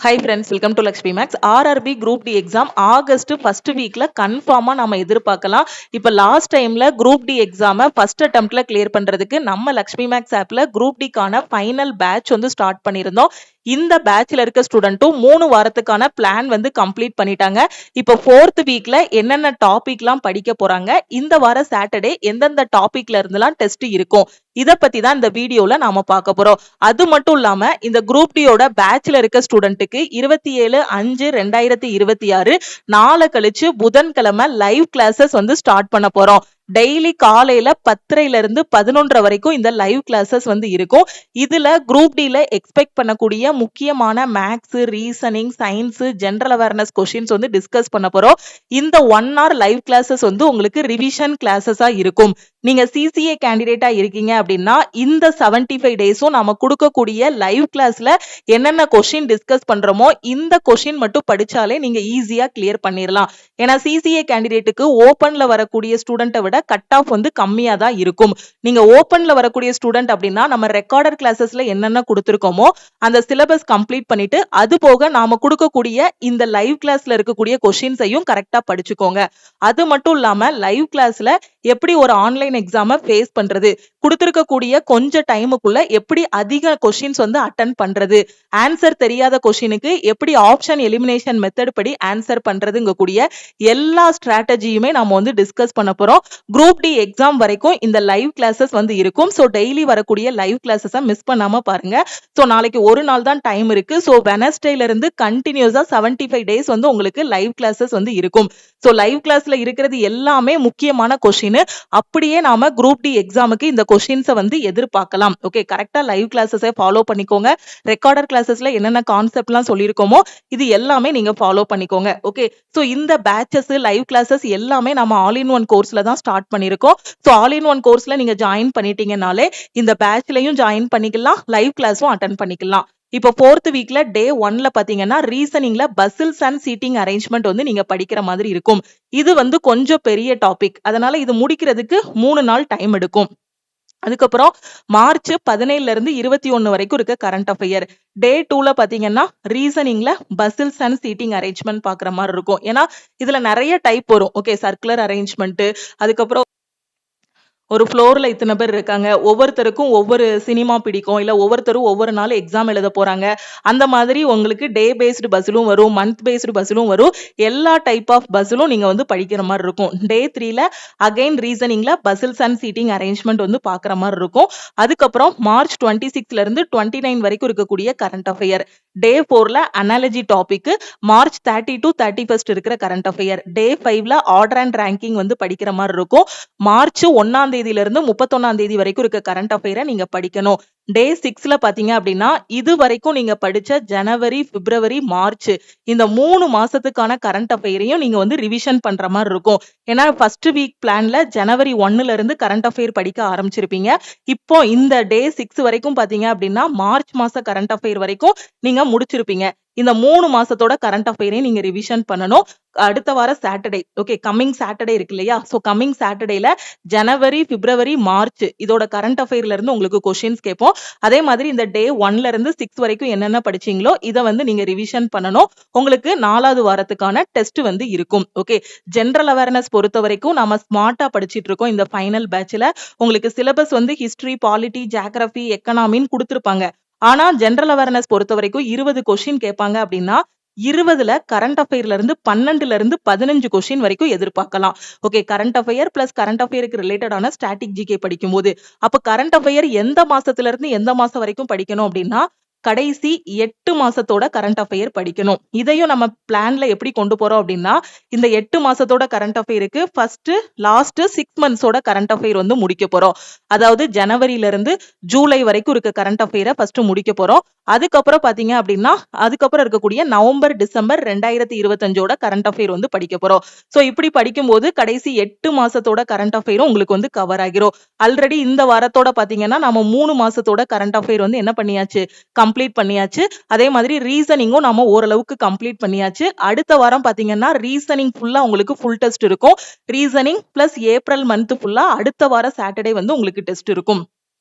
Hi friends, welcome to Lakshmi Max. RRB Group D exam August first வீக்ல கன்ஃபார்மா நம்ம எதிர்பார்க்கலாம். இப்ப லாஸ்ட் டைம்ல குரூப் டி எக்ஸாம ஃபர்ஸ்ட் அட்டெம்ப்ட்ல கிளியர் பண்றதுக்கு நம்ம லக்ஷ்மி மேக்ஸ் ஆப்ல குரூப் டிக்கான ஃபைனல் பேட்ச் வந்து ஸ்டார்ட் பண்ணியிருந்தோம். இந்த பேட்ச்ல இருக்க ஸ்டூடெண்ட்டும் 3 வாரத்துக்கான பிளான் வந்து கம்ப்ளீட் பண்ணிட்டாங்க. இப்போ 4th வீக்ல என்னென்ன டாபிக்லாம் படிக்க போறாங்க, இந்த வார சாட்டர்டே எந்தெந்த டாபிக்ல இருந்துலாம் டெஸ்ட் இருக்கும், இத பத்தி தான் இந்த வீடியோல நாம பார்க்க போறோம். அது மட்டும் இல்லாம இந்த குரூப் டியோட பேட்ச்ல இருக்க ஸ்டூடெண்ட்டுக்கு 27/5/2026 நாளை கழிச்சு புதன்கிழமை லைவ் கிளாஸஸ் வந்து ஸ்டார்ட் பண்ண போறோம். டெய்லி காலையில 10:30 இருந்து 11:30 வரைக்கும் இந்த லைவ் கிளாஸஸ் வந்து இருக்கும். இதுல குரூப் டில எக்ஸ்பெக்ட் பண்ணக்கூடிய முக்கியமான maths, reasoning, science, general awareness questions வந்து டிஸ்கஸ் பண்ண போறோம். இந்த 1 hour லைவ் கிளாஸஸ் வந்து உங்களுக்கு ரிவிஷன் கிளாஸஸா இருக்கும். நீங்க சிசிஏ கேண்டிடேட்டா இருக்கீங்க அப்படின்னா இந்த 75 டேஸும் நாம கொடுக்கக்கூடிய லைவ் கிளாஸ்ல என்னென்ன கொஸ்டின் டிஸ்கஸ் பண்றோமோ இந்த கொஸ்டின் மட்டும் படிச்சாலே நீங்க ஈஸியா கிளியர் பண்ணிடலாம். ஏன்னா சிசிஏ கேண்டிடேட்டுக்கு ஓபன்ல வரக்கூடிய ஸ்டூடெண்ட்டை விட கட் ஆஃப் வந்து கம்மியா தான் இருக்கும். நீங்க ஓபன்ல வரக்கூடிய ஸ்டூடெண்ட் அப்படின்னா நம்ம ரெக்கார்டர் கிளாஸஸ்ல என்னென்ன கொடுத்துருக்கோமோ அந்த சிலபஸ் கம்ப்ளீட் பண்ணிட்டு அது போக நாம கொடுக்கக்கூடிய இந்த லைவ் கிளாஸ்ல இருக்கக்கூடிய கொஸ்டின்ஸையும் கரெக்டா படிச்சுக்கோங்க. அது மட்டும் இல்லாம லைவ் கிளாஸ்ல எப்படி ஒரு ஆன்லைன் எக்ஸாம ஃபேஸ் பண்றது, கொடுத்திருக்கக்கூடிய கொஞ்ச டைமுக்குள்ள எப்படி அதிக கொஸ்டின்ஸ் வந்து அட்டெண்ட் பண்றது, ஆன்சர் தெரியாத கொஸ்டினுக்கு எப்படி ஆப்ஷன் எலிமினேஷன் மெத்தட் படி ஆன்சர் பண்றதுங்க கூடிய எல்லா ஸ்ட்ராட்டஜியுமே நாம வந்து டிஸ்கஸ் பண்ண போறோம். குரூப் டி எக்ஸாம் வரைக்கும் இந்த லைவ் கிளாஸஸ் வந்து இருக்கும். சோ டெய்லி வரக்கூடிய லைவ் கிளாஸஸ மிஸ் பண்ணாம பாருங்க. சோ நாளைக்கு ஒரு நாள் தான் டைம் இருக்கு. சோ வெனஸ்டேல இருந்து கண்டினியூஸா 75 டேஸ் வந்து உங்களுக்கு லைவ் கிளாஸஸ் வந்து இருக்கும். சோ லைவ் கிளாஸ்ல இருக்கிறது எல்லாமே முக்கியமான கொஸ்டின். அப்படியே நாம குரூப் டி எக்ஸாமுக்கு இந்த கொஸ்டின்ஸை வந்து எதிர்பார்க்கலாம். ஓகே, கரெக்டா லைவ் கிளாஸஸை ஃபாலோ பண்ணிக்கோங்க. ரெக்கார்டர் கிளாஸஸ்ல என்னென்ன கான்செப்ட்லாம் சொல்லியிருக்கோமோ இது எல்லாமே நீங்க ஃபாலோ பண்ணிக்கோங்க. ஓகே, ஸோ இந்த பேட்சஸ் லைவ் கிளாஸஸ் எல்லாமே நம்ம ஆல் இன் ஒன் கோர்ஸ்ல தான் ஸ்டார்ட் பண்ணியிருக்கோம். ஸோ ஆல் இன் ஒன் கோர்ஸ்ல நீங்க ஜாயின் பண்ணிட்டீங்கனாலே இந்த பேட்ச்லயும் ஜாயின் பண்ணிக்கலாம், லைவ் கிளாஸும் அட்டன் பண்ணிக்கலாம். இப்போ 4th வீக்ல டே 1ல பாத்தீங்கன்னா ரீசனிங்ல பசில்ஸ் அண்ட் சீட்டிங் அரேஞ்ச்மெண்ட் வந்து நீங்க படிக்கிற மாதிரி இருக்கும். இது வந்து கொஞ்சம் பெரிய டாபிக், அதனால இது முடிக்கிறதுக்கு 3 நாள் டைம் எடுக்கும். அதுக்கப்புறம் மார்ச் 17ல இருந்து 21 வரைக்கும் இருக்க கரண்ட் அஃபேர். டே 2ல பாத்தீங்கன்னா ரீசனிங்ல பசில்ஸ் அண்ட் சீட்டிங் அரேஞ்ச்மெண்ட் பாக்குற மாதிரி இருக்கும். ஏன்னா இதுல நிறைய டைப் வரும். ஓகே, சர்க்குலர் அரேஞ்ச்மெண்ட், அதுக்கப்புறம் ஒரு ஃப்ளோர்ல இத்தனை பேர் இருக்காங்க, ஒவ்வொருத்தருக்கும் ஒவ்வொரு சினிமா பிடிக்கும், இல்ல ஒவ்வொருத்தரும் ஒவ்வொரு நாள் எக்ஸாம் எழுத போறாங்க. அந்த மாதிரி உங்களுக்கு டே பேஸ்டு பஸ்ஸிலும் வரும், மந்த் பேஸ்டு பஸ்ஸிலும் வரும். எல்லா டைப் ஆஃப் பஸ்ஸிலும் நீங்க வந்து படிக்கிற மாதிரி இருக்கும். டே 3ல அகைன் ரீசனிங்ல பசில்ஸ் அண்ட் சீட்டிங் அரேஞ்ச்மெண்ட் வந்து பாக்குற மாதிரி இருக்கும். அதுக்கப்புறம் மார்ச் 26ல இருந்து 29 வரைக்கும் இருக்கக்கூடிய கரண்ட் அஃபேர். டே 4ல அனாலஜி டாபிக், மார்ச் 30 to 31 இருக்கிற கரண்ட் அஃபேர். டே 5ல ஆர்டர் அண்ட் ரேங்கிங் வந்து படிக்கிற மாதிரி இருக்கும். மார்ச் 1ஆம் தேதியில இருந்து 31ஆம் தேதி வரைக்கும் இருக்க கரண்ட் அஃபேரை நீங்க படிக்கணும். டே 6ல பாத்தீங்க அப்படின்னா இது வரைக்கும் நீங்க படிச்ச ஜனவரி, பிப்ரவரி, மார்ச் இந்த 3 மாசத்துக்கான கரண்ட் அஃபேரையும் நீங்க வந்து ரிவிஷன் பண்ற மாதிரி இருக்கும். ஏன்னா ஃபர்ஸ்ட் வீக் பிளான்ல ஜனவரி 1ல இருந்து கரண்ட் அஃபேர் படிக்க ஆரம்பிச்சிருப்பீங்க. இப்போ இந்த டே 6 வரைக்கும் பாத்தீங்க அப்படின்னா மார்ச் மாச கரண்ட் அஃபேர் வரைக்கும் நீங்க முடிச்சிருப்பீங்க. இந்த 3 மாசத்தோட கரண்ட் அஃபேரையும் நீங்க ரிவிஷன் பண்ணணும். அடுத்த வார சாட்டர்டே, ஓகே, கம்மிங் சாட்டர்டே இருக்கு இல்லையா, சோ கம்மிங் சாட்டர்டேல ஜனவரி, பிப்ரவரி, மார்ச் இதோட கரண்ட் அஃபேர்ல இருந்து உங்களுக்கு கொஸ்டின்ஸ் கேட்போம். அதே மாதிரி இந்த டே 1ல இருந்து 6 வரைக்கும் என்னென்ன படிச்சீங்களோ இதை வந்து நீங்க ரிவிஷன் பண்ணணும். உங்களுக்கு 4வது வாரத்துக்கான டெஸ்ட் வந்து இருக்கும். ஓகே, ஜெனரல் அவேர்னஸ் பொறுத்த வரைக்கும் நாம ஸ்மார்ட்டா படிச்சிட்டு இருக்கோம். இந்த ஃபைனல் பேட்ச்ல உங்களுக்கு சிலபஸ் வந்து ஹிஸ்டரி, பாலிட்டி, ஜியோகிராஃபி, எக்கனாமின்னு கொடுத்திருப்பாங்க. ஆனா ஜெனரல் அவேர்னஸ் பொறுத்த வரைக்கும் 20 கொஸ்டின் கேட்பாங்க அப்படின்னா 20ல கரண்ட் அஃபேர்ல இருந்து 12ல இருந்து 15 கொஸ்டின் வரைக்கும் எதிர்பார்க்கலாம். Okay, current affair plus current அஃபேருக்கு ரிலேட்டடான ஸ்டாட்டிக் ஜிகே படிக்கும் போது அப்ப கரண்ட் அஃபேர் எந்த மாசத்துல இருந்து எந்த மாசம் வரைக்கும் படிக்கணும் அப்படின்னா கடைசி 8 மாசத்தோட கரண்ட் அஃபேர் படிக்கணும். இதையும் நம்ம பிளான்ல எப்படி கொண்டு போறோம் அப்படின்னா இந்த 8 மாசத்தோட கரண்ட் அஃபேருக்கு ஃபர்ஸ்ட் லாஸ்ட் 6 மந்த்ஸோட கரண்ட் அஃபேர் வந்து முடிக்க போறோம். அதாவது ஜனவரியில இருந்து ஜூலை வரைக்கும் இருக்க கரண்ட் அஃபேரை ஃபர்ஸ்ட் முடிக்க போறோம். அதுக்கப்புறம் பாத்தீங்க அப்படின்னா அதுக்கப்புறம் இருக்கக்கூடிய நவம்பர், டிசம்பர் 2025ஓட கரண்ட் அஃபேர் வந்து படிக்க போறோம். சோ இப்படி படிக்கும்போது கடைசி 8 மாசத்தோட கரண்ட் அஃபேரும் உங்களுக்கு வந்து கவர் ஆகிரும். ஆல்ரெடி இந்த வாரத்தோட பாத்தீங்கன்னா நம்ம 3 மாசத்தோட கரண்ட் அஃபேர் வந்து என்ன பண்ணியாச்சு, கம்ப்ளீட் பண்ணியாச்சு. அதே மாதிரி ரீசனிங்கும் நாம ஓரளவுக்கு கம்ப்ளீட் பண்ணியாச்சு. அடுத்த வாரம் பாத்தீங்கன்னா ரீசனிங் ஃபுல்லா உங்களுக்கு ஃபுல் டெஸ்ட் இருக்கும். ரீசனிங் பிளஸ் ஏப்ரல் மந்த் ஃபுல்லா அடுத்த வாரம் சாட்டர்டே வந்து உங்களுக்கு டெஸ்ட் இருக்கும்.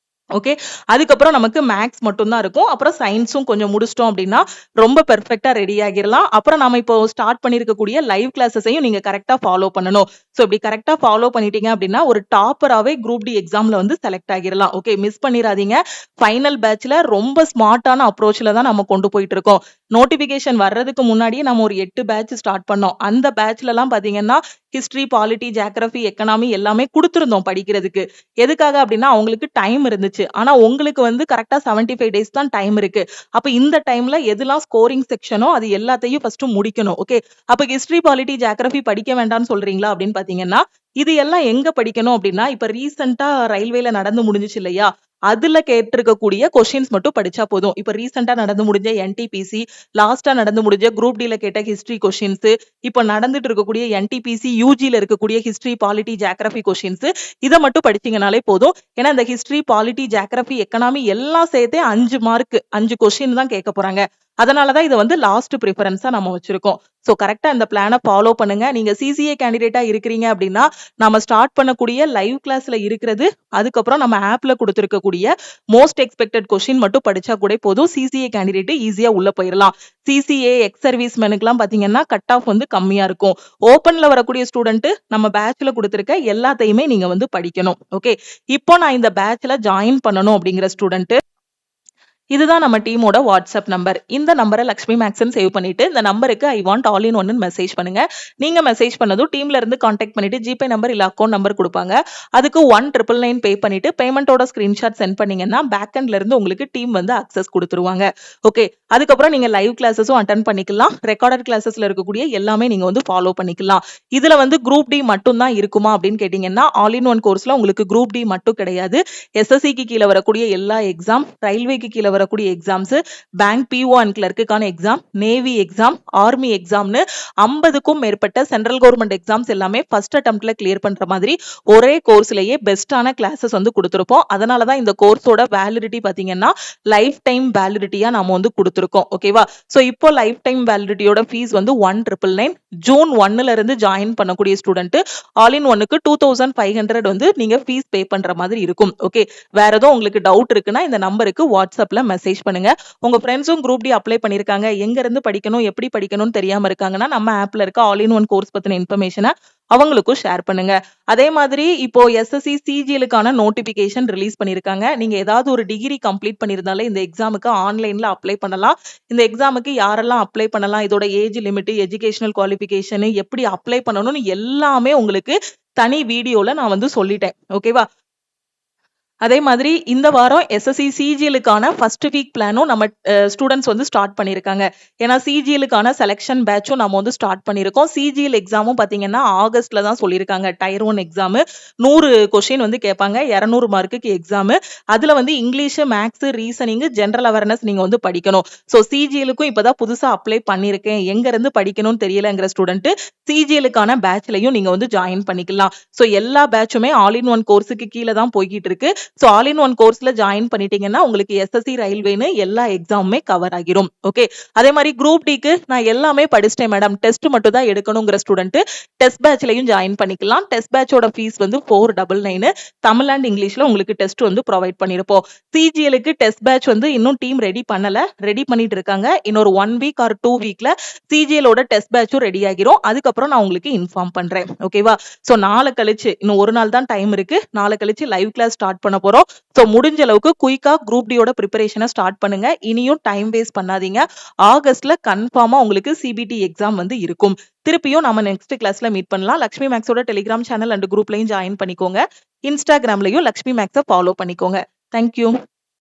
ஓகே. அதுக்கப்புறம் நமக்கு மேத்ஸ் மட்டும் தான் இருக்கும். அப்புறம் சயின்ஸும் கொஞ்சம் முடிச்சிட்டோம் அப்படின்னா, ரொம்ப பெர்ஃபெக்ட்டா ரெடி ஆகிரலாம். அப்புறம் நாம இப்போ ஸ்டார்ட் பண்ணியிருக்கக்கூடிய லைவ் கிளாஸஸையும் நீங்க கரெக்ட்டா ஃபாலோ பண்ணணும். சோ இப்படி கரெக்ட்டா ஃபாலோ பண்ணிட்டீங்க அப்படின்னா, ஒரு டாப்பராவே குரூப் டி எக்ஸாம்ல வந்து செலக்ட் ஆகிரலாம். ஓகே. மிஸ் பண்ணிறாதீங்க. ஃபைனல் பேட்ச்ல ரொம்ப ஸ்மார்ட்டான அப்ரோச்ல தான் நம்ம கொண்டு போயிட்டு இருக்கோம். நோட்டிஃபிகேஷன் வர்றதுக்கு முன்னாடியே நம்ம ஒரு 8 பேட்ச் ஸ்டார்ட் பண்ணோம். அந்த பேட்ச்லலாம் பாத்தீங்கன்னா, ஹிஸ்டரி, பாலிட்டி, ஜியோகிராஃபி, எக்கனாமி எல்லாமே குடுத்திருந்தோம் படிக்கிறதுக்கு. எதுக்காக அப்படின்னா, அவங்களுக்கு டைம் இருந்துச்சு. ஆனா உங்களுக்கு வந்து கரெக்ட்டா 75 டேஸ் தான் டைம் இருக்கு. அப்ப இந்த டைம்ல எதெல்லாம் ஸ்கோரிங் செக்ஷனோ அது எல்லாத்தையும் ஃபர்ஸ்ட் முடிக்கணும். ஓகே. அப்ப ஹிஸ்டரி, பாலிட்டி, ஜியோகிராஃபி படிக்க வேண்டாம்னு சொல்றீங்களா அப்படின்னு பாத்தீங்கன்னா, இது எல்லாம் எங்க படிக்கணும் அப்படின்னா, இப்ப ரீசென்ட்டா ரயில்வேல நடந்து முடிஞ்சுச்சு இல்லையா? அதுல கேட்டிருக்கக்கூடிய கொஸ்டின்ஸ் மட்டும் படிச்சா போதும். இப்ப ரீசென்ட்டா நடந்து முடிஞ்ச என்டிபிசி, லாஸ்ட்டா நடந்து முடிஞ்ச குரூப் டில கேட்ட ஹிஸ்டரி கொஸ்டின்ஸ், இப்ப நடந்துட்டு இருக்கக்கூடிய என்டிபிசி யுஜில இருக்கக்கூடிய ஹிஸ்டரி, பாலிட்டி, ஜியோகிராஃபி கொஸ்டின்ஸ் இத மட்டும் படிச்சீங்கனாலே போதும். ஏன்னா இந்த ஹிஸ்டரி, பாலிட்டி, ஜியோகிராஃபி, எக்கனாமி எல்லாம் சேர்த்தே 5 மார்க் 5 கொஸ்டின் தான் கேட்க போறாங்க. அதனால தான் இத வந்து லாஸ்ட் பிரிஃபரன்ஸா நம்ம வச்சிருக்கோம். சோ கரெக்ட்டா இந்த பிளான ஃபாலோ பண்ணுங்க. நீங்க சிசிஏ கேண்டிடேட்டா இருக்கிறீங்க அப்படின்னா, நாம ஸ்டார்ட் பண்ணக்கூடிய லைவ் கிளாஸ்ல இருக்கிறது, அதுக்கப்புறம் நம்ம ஆப்ல குடுத்திருக்கக்கூடிய மோஸ்ட் எக்ஸ்பெக்டட் கொஸ்டின் மட்டும் படிச்சா கூட போதும். சிசிஏ கேண்டிடேட் ஈஸியா உள்ள போயிரலாம். சிசிஏ, எக்ஸ் சர்வீஸ் மேனுக்குலாம் பாத்தீங்கன்னா, கட் ஆஃப் வந்து கம்மியா இருக்கும். ஓப்பன்ல வரக்கூடிய ஸ்டூடெண்ட் நம்ம பேட்ச்ல குடுத்திருக்க எல்லாத்தையுமே நீங்க வந்து படிக்கணும். ஓகே. இப்போ நான் இந்த பேட்ச்ல ஜாயின் பண்ணணும் அப்படிங்கிற ஸ்டூடெண்ட் இதுதான் நம்ம டீமோட வாட்ஸ்அப் நம்பர். இந்த நம்பரை லக்ஷ்மி மேக்ஸ்ன்னு சேவ் பண்ணிட்டு, இந்த நம்பருக்கு ஐ வாண்ட் ஆல் இன் ஒன்னு மெசேஜ் பண்ணுங்க. நீங்க மெசேஜ் பண்ணதும் டீம்ல இருந்து கான்டாக்ட் பண்ணிட்டு ஜிபே நம்பர் இல்ல அக்கவுண்ட் நம்பர் குடுப்பாங்க. அதுக்கு 1999 பே பண்ணிட்டு பேமெண்டோட ஸ்கிரீன்ஷாட் சென்ட் பண்ணீங்கன்னா, பேக் எண்ட்ல இருந்து உங்களுக்கு டீம் வந்து அக்சஸ் குடுத்துருவாங்க. ஓகே. அதுக்கப்புறம் நீங்க லைவ் கிளாஸஸும் அட்டெண்ட் பண்ணிக்கலாம். ரெக்கார்டட் கிளாஸஸ்ல இருக்கக்கூடிய எல்லாமே நீங்க வந்து ஃபாலோ பண்ணிக்கலாம். இதுல வந்து குரூப் டி மட்டும் தான் இருக்குமா அப்படின்னு கேட்டீங்கன்னா, ஆல் இன் ஒன் கோர்ஸ்ல உங்களுக்கு குரூப் டி மட்டும் கிடையாது. எஸ்எஸ்சிக்கு கீழ வரக்கூடிய எல்லா எக்ஸாம், ரயில்வேக்கு கீழ வரக்கூடிய எக்ஸாம்ஸ், பேங்க் பிஓ அண்ட் கிளர்க்குக்கான எக்ஸாம், நேவி எக்ஸாம், ஆர்மி எக்ஸாம்னு 50க்கும் மேற்பட்ட சென்ட்ரல் கவர்மெண்ட் எக்ஸாம்ஸ் எல்லாமே ஃபர்ஸ்ட் அட்டெம்ப்ட்ல கிளியர் பண்ற மாதிரி ஒரே கோர்ஸ்லயே பெஸ்டான கிளாஸஸ் வந்து கொடுத்திருப்போம். அதனால தான் இந்த கோர்ஸோட வேலிடிட்டி பாத்தீங்கன்னா லைஃப் டைம் வேலிடிட்டியா நாம வந்து கொடுத்திருக்கோம். ஓகேவா? சோ இப்போ லைஃப் டைம் வேலிடிட்டியோட ஃபீஸ் வந்து 1999 ஜூன் 1ல இருந்து ஜாயின் பண்ணக்கூடிய ஸ்டூடெண்ட் ஆல் இன் ஒன்னுக்கு 2500 வந்து நீங்க ஃபீஸ் பே பண்ற மாதிரி இருக்கும். ஓகே. வேற ஏதோ உங்களுக்கு டவுட் இருக்குன்னா இந்த நம்பருக்கு வாட்ஸ்அப்ல மெசேஜ் பண்ணுங்க. உங்க ஃப்ரெண்ட்ஸும் குரூப் டி அப்ளை பண்ணிருக்காங்க. எங்க இருந்து படிக்கணும், எப்படி படிக்கணும்னு தெரியாம இருக்காங்கன்னா, நம்ம ஆப்ல இருக்க ஆல் இன் ஒன் கோர்ஸ் பத்தின இன்ஃபர்மேஷனை அவங்களுக்கும் ஷேர் பண்ணுங்க. அதே மாதிரி இப்போ எஸ்எஸ்சி சிஜிஎலுக்கான நோட்டிபிகேஷன் ரிலீஸ் பண்ணிருக்காங்க. நீங்க ஏதாவது ஒரு டிகிரி கம்ப்ளீட் பண்ணிருந்தாலே இந்த எக்ஸாமுக்கு ஆன்லைன்ல அப்ளை பண்ணலாம். இந்த எக்ஸாமுக்கு யாரெல்லாம் அப்ளை பண்ணலாம், இதோட ஏஜ் லிமிட், எஜுகேஷனல் குவாலிஃபிகேஷன், எப்படி அப்ளை பண்ணணும்னு எல்லாமே உங்களுக்கு தனி வீடியோல நான் வந்து சொல்லிட்டேன். ஓகேவா? அதே மாதிரி இந்த வாரம் எஸ்எஸ்சி சிஜிஎலுக்கான ஃபர்ஸ்ட் வீக் பிளானும் நம்ம ஸ்டூடெண்ட்ஸ் வந்து ஸ்டார்ட் பண்ணிருக்காங்க. ஏன்னா சிஜிஎலுக்கான செலக்ஷன் பேட்சும் நம்ம வந்து ஸ்டார்ட் பண்ணிருக்கோம். சிஜிஎல் எக்ஸாமும் பாத்தீங்கன்னா ஆகஸ்ட்ல தான் சொல்லியிருக்காங்க. டயர் 1 எக்ஸாம் 100 கொஸ்டின் வந்து கேட்பாங்க. 200 மார்க்குக்கு எக்ஸாம். அதுல வந்து English, maths, reasoning, general awareness நீங்க வந்து படிக்கணும். சோ சிஜிஎலுக்கும் இப்பதான் புதுசா அப்ளை பண்ணிருக்கேன், எங்க இருந்து படிக்கணும்னு தெரியலங்கிற ஸ்டூடெண்ட் சிஜிஎலுக்கான பேட்ச்லயும் நீங்க வந்து ஜாயின் பண்ணிக்கலாம். சோ எல்லா பேட்சுமே ஆல் இன் ஒன் கோர்ஸுக்கு கீழே தான் போய்கிட்டு இருக்கு. சோ ஆல் இன் ஒன் கோர்ஸ்ல ஜாயின் பண்ணிட்டீங்கன்னா உங்களுக்கு எஸ்எஸ்சி ரயில்வேன்னு எல்லா எக்ஸாமுமே கவர் ஆகிரும். ஓகே. அதே மாதிரி குரூப் டிக்கு நான் எல்லாமே படிச்சிட்டேன் மேடம், டெஸ்ட் மட்டும் தான் எடுக்கணுங்கிற ஸ்டூடெண்ட் டெஸ்ட் பேட்ச்லயும் ஜாயின் பண்ணிக்கலாம். டெஸ்ட் பேட்சோட ஃபீஸ் வந்து 499. தமிழ் அண்ட் இங்கிலீஷ்ல உங்களுக்கு டெஸ்ட் வந்து ப்ரொவைட் பண்ணிருப்போம். சிஜிஎலுக்கு டெஸ்ட் பேட்ச் வந்து இன்னும் டீம் ரெடி பண்ணல, ரெடி பண்ணிட்டு இருக்காங்க. இன்னொரு 1 வீக் ஆர் 2 வீக்ல சிஜிஎலோட டெஸ்ட் பேட்சும் ரெடி ஆகிரும். அதுக்கப்புறம் நான் உங்களுக்கு இன்ஃபார்ம் பண்றேன். ஓகேவா? சோ நாளை கழிச்சு இன்னும் ஒரு நாள் தான் டைம் இருக்கு. நாளை கழிச்சு லைவ் கிளாஸ் ஸ்டார்ட் பண்ண போறோம். சோ முடிஞ்ச அளவுக்கு குயிக்கா குரூப் டியோட ப்ரிப்பரேஷனை ஸ்டார்ட் பண்ணுங்க. இனியும் டைம் வேஸ்ட் பண்ணாதீங்க. ஆகஸ்ட்ல கன்ஃபார்மா உங்களுக்கு சிபிடி எக்ஸாம் வந்து இருக்கும். திருப்பியும் நம்ம நெக்ஸ்ட் கிளாஸ்ல மீட் பண்ணலாம். லக்ஷ்மி மேக்ஸோட டெலிகிராம் சேனல் அண்ட் குரூப்லயும் ஜாயின் பண்ணிக்கோங்க. இன்ஸ்டாகிராம்லயும் லக்ஷ்மி மேக்ஸை ஃபாலோ பண்ணிக்கோங்க. தேங்க்யூ.